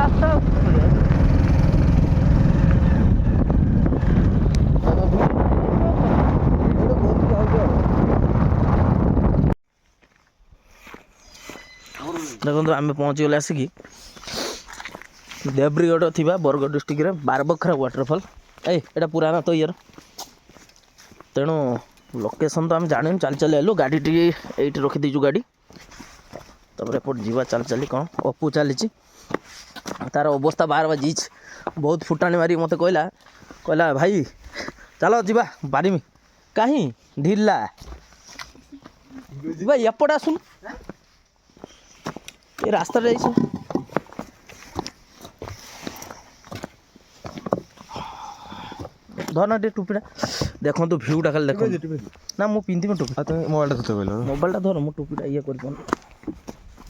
ରାସ୍ତା ଦେଖନ୍ତୁ ଆମେ ପହଞ୍ଚିଗଲେ ଆସିକି ଦେବ୍ରିଗଡ଼ ଥିବା ବରଗଡ଼ ଡିଷ୍ଟ୍ରିକ୍ଟରେ ବାରବଖରା ୱାଟରଫଲ୍। ଏଇଟା ପୁରାନା ତ ଇଏର, ତେଣୁ ଲୋକେସନ୍ ତ ଆମେ ଜାଣିନୁ, ଚାଲି ଚାଲି ଆଇଲୁ। ଗାଡ଼ି ଟିକେ ଏଇଠି ରଖିଦେଇଛୁ ଗାଡ଼ି, ତାପରେ ଏପଟେ ଯିବା ଚାଲି ଚାଲି। କ'ଣ ଅପୁ ଚାଲିଛି, ତାର ଅବସ୍ଥା ବାର ବାଜିଛି, ବହୁତ ଫୁଟାଣି ମାରି ମୋତେ କହିଲା ଭାଇ ଚାଲ ଯିବା ବାରିମି। କାହିଁ ଢିଲା ଯିବା, ଏପଟେ ଆସୁନୁ, ଏ ରାସ୍ତାରେ ଯାଇଛି। ଧର ନା ଟିକେ ଟୁପିଟା, ଦେଖନ୍ତୁ ଭିଉଟା ଖାଲି ଦେଖନ୍ତୁ। ନା ମୁଁ ପିନ୍ଧିବି ଟୁପି, ମୋବାଇଲଟା ଧର, ମୁଁ ଟୁପିଟା ଇଏ କରିପାରୁନି।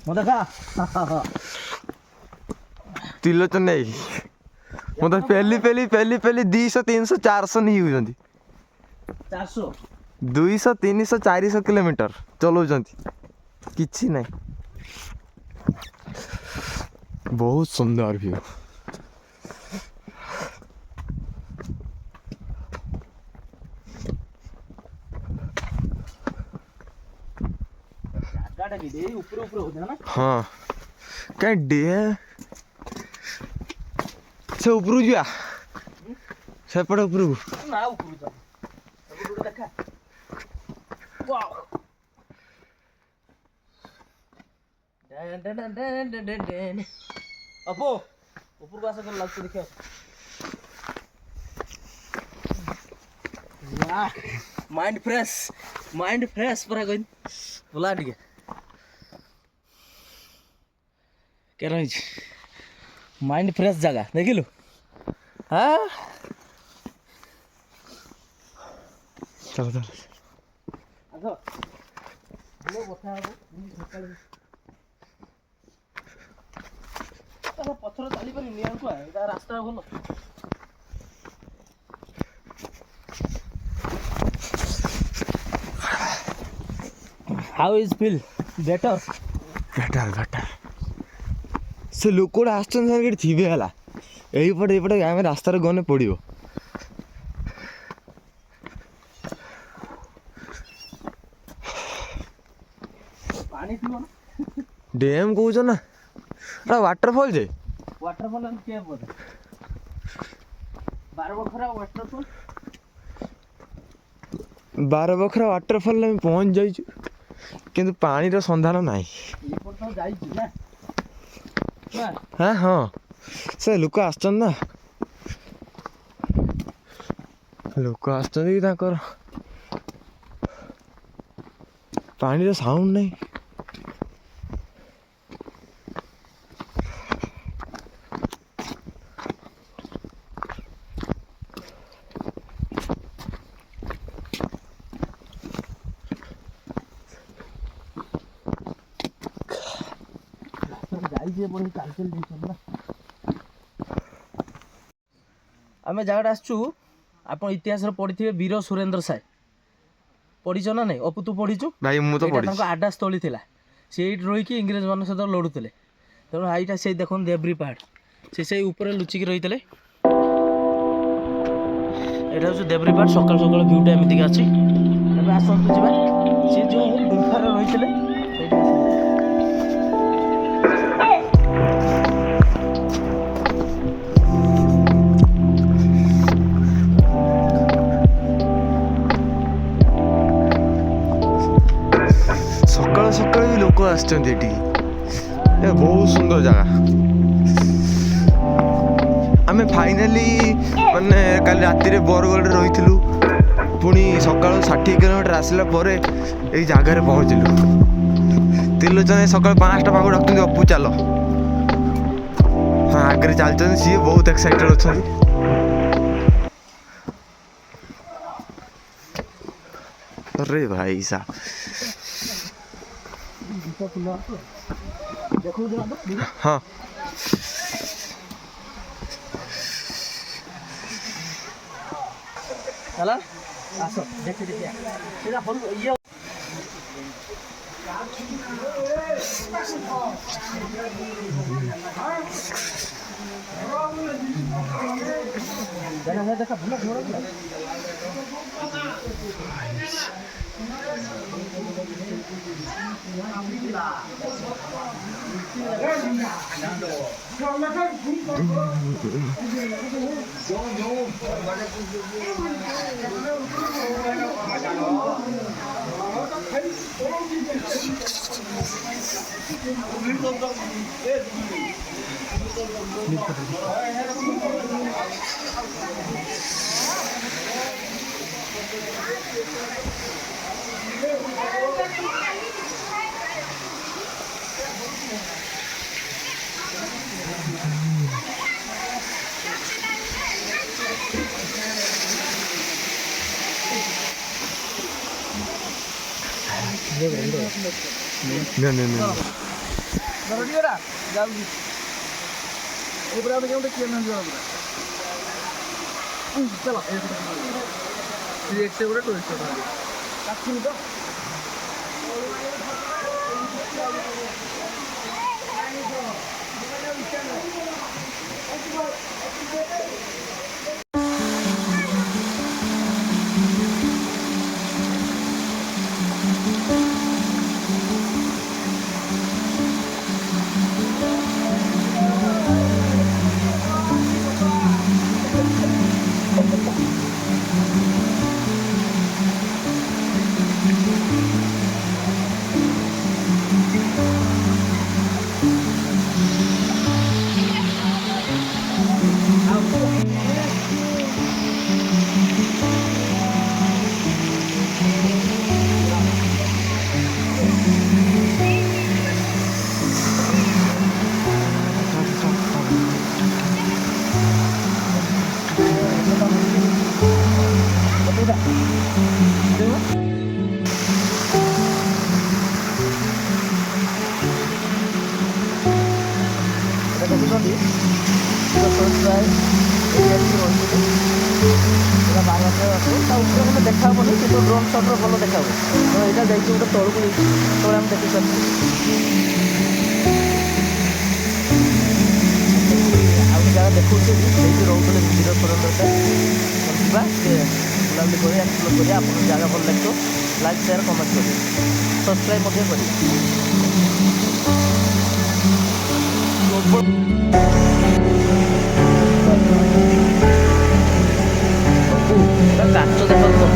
ମୁଁ ଦେଖା ତିଲୋଚନ ନେଇ ମୁଁ ତ ପେଲି 200 300 400 ନେଇ ଯାଉଛନ୍ତି। 400 200 300 400 କିଲୋମିଟର ଚଲାଉଛନ୍ତି, କିଛି ନାହିଁ। ବହୁତ ସୁନ୍ଦର ଭିଉ। ହଁ କାଇଁ ସେ ଉପରକୁ ଯିବା, ସେପଟେ ଉପରକୁ ନା ଉପରକୁ ଦେଖା। ଅପୁ ଉପରକୁ ଆସ, କେମିତି ଲାଗୁଛି ଦେଖିବା। ମାଇଣ୍ଡ ଫ୍ରେଶ ପୁରା କହିନି, ବୁଲା ଟିକେ କେ ରହିଛି। ମାଇଣ୍ଡ ଫ୍ରେଶ ଜାଗା ଦେଖିଲୁ। ହଁ ଚାଲ ଚାଲ। ପଥର ଚାଲିପାରିନି, ଏଇଟା ରାସ୍ତା ଭଲ। How is feel? ବେଟର। ସେ ଲୋକଟା ଆସୁଛନ୍ତି ସାର୍, ଏଠି ଥିବେ ହେଲା, ଏଇପଟେ ଆମେ ରାସ୍ତାରେ ଗନେ ପଡ଼ିବ। ପାଣି ଥିବ ନା? ଡ୍ୟାମ୍ କହୁଛ ନା, ଏଟା ୱାଟରଫଲ୍ ଯେ। ୱାଟରଫଲ୍ କିଏ ବୋଧେ ବାରବଖରା ୱାଟରଫଲ୍। ବାରବଖରା ୱାଟରଫଲ୍ ଆମେ ପହଞ୍ଚି ଯାଇଛୁ, କିନ୍ତୁ ପାଣିର ସନ୍ଧାନ ନାହିଁ। ଏପଟ ତ ଯାଇଛି ନା? ହଁ ସେ ଲୋକ ଆସୁଛନ୍ତି ନା, ଲୋକ ଆସୁଛନ୍ତି ତାଙ୍କର ପାଣିର ସାଉଣ୍ଡ ନାହିଁ। ଆମେ ଜାଗାଟା ଆସିଛୁ, ଆପଣ ଇତିହାସରେ ପଢ଼ିଥିବେ ବୀର ସୁରେନ୍ଦ୍ର ସାଏ, ପଢ଼ିଛ ନା ନାଇଁ? ଅପୁ ତୁ ପଢ଼ିଛୁ? ଭାଇ ମୁଁ ତ ପଢ଼ିଛି। ତାଙ୍କ ଆଡା ସ୍ଥଳୀ ଥିଲା, ସେ ଏଇଠି ରହିକି ଇଂରେଜମାନଙ୍କ ସହିତ ଲଢ଼ୁଥିଲେ। ତେଣୁ ଏଇଟା ସେଇ ଦେଖନ୍ତୁ ଦେବ୍ରି ପାହାଡ଼, ସେ ସେଇ ଉପରେ ଲୁଚିକି ରହିଥିଲେ। ଏଇଟା ହେଉଛି ଦେବ୍ରି ପାହାଡ଼। ସକାଳୁ ସକାଳୁ ଭିଉଟା ଏମିତିକା ଅଛି। ଏବେ ଆସନ୍ତୁ ଯିବା, ସେ ଯେଉଁ ଗୁମ୍ଫାରେ ରହିଥିଲେ ସେଇଠି ଆସନ୍ତୁ। ସକାଳୁ ବି ଲୋକ ଆସିଛନ୍ତି ଏଠିକି, ଏ ବହୁତ ସୁନ୍ଦର ଜାଗା। ଆମେ ଫାଇନାଲି ମାନେ କାଲି ରାତିରେ ବରଗଡ଼ରେ ରହିଥିଲୁ, ପୁଣି ସକାଳୁ 60 କିଲୋମିଟର ଆସିଲା ପରେ ଏଇ ଜାଗାରେ ପହଞ୍ଚିଲୁ। ତିଲୋଚନ ସକାଳୁ 5ଟା ପାଖକୁ ଡାକୁଛନ୍ତି, ଅପୁ ଚାଲ। ହଁ ଆଗରେ ଚାଲିଛନ୍ତି, ସିଏ ବହୁତ ଏକ୍ସାଇଟେଡ୍ ଅଛନ୍ତି। अरे भाई साहब हाँ चला आसो देखि देखिया सीधा फोन ये দেখা ভুলা ঘোড়া ନା ଯାଉଛି ଏପଟେ ଆଉ ଗୋଟେ କିଏ ନା ଯିବା ଚାଲ ଗୋଟେ ଟୁରିଷ୍ଟ କାଟୁନି ତ ଦେଖୁଛନ୍ତି ବାରବାଟରେ ଅଛି ତା ଉପରେ ମାନେ ଦେଖା ହେବନି କିନ୍ତୁ ଡ୍ରୋନ୍ ସଟ୍ରେ ଭଲ ଦେଖା ହେବ ତ ଏଇଟା ଯାଇକି ଗୋଟେ ତଳକୁ ଯାଇଛି ତଳେ ଆମେ ଦେଖିଛନ୍ତି ଆଉ ଗୋଟେ ଜାଗା ଦେଖଉଛି ସେଇଠି ରହୁଥିଲେ କ୍ଷୀର ସୁରେନ୍ଦ୍ର ଯିବା ସେ ବୁଲାବୁଲି କରି ଏକ୍ସପ୍ଲୋର୍ କରି ଆପଣଙ୍କ ଜାଗା ଭଲ ଲାଗିବ ଲାଇକ୍ ସେୟାର କମେଣ୍ଟ କରିବେ ସବସ୍କ୍ରାଇବ୍ ମଧ୍ୟ କରିବେ କାଚ ଦେଖନ୍ତୁ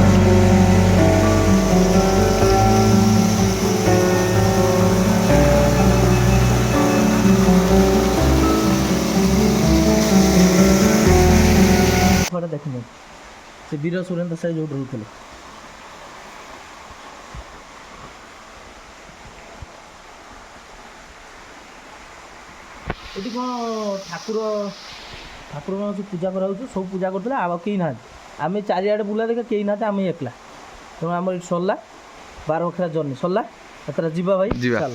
ଦେଖିନି ସେ ବୀର ସୁରେନ୍ଦ୍ର ସାହି ଯୋଉଠି ରହୁଥିଲେ ଏଠି କ'ଣ ଠାକୁର ପୂଜା କରାହେଉଛି ସବୁ ପୂଜା କରୁଥିଲେ ଆଉ କେହି ନାହାନ୍ତି ଆମେ ଚାରିଆଡ଼େ ବୁଲା ଦେଖା କେହି ନାହାନ୍ତି ଆମେ ଏକଲା ତେଣୁ ଆମର ଏଠି ସରିଲା 12 ବଖରା ଜର୍ଣ୍ଣି ସରିଲା ଏଥର ଯିବା ଭାଇ ଚାଲ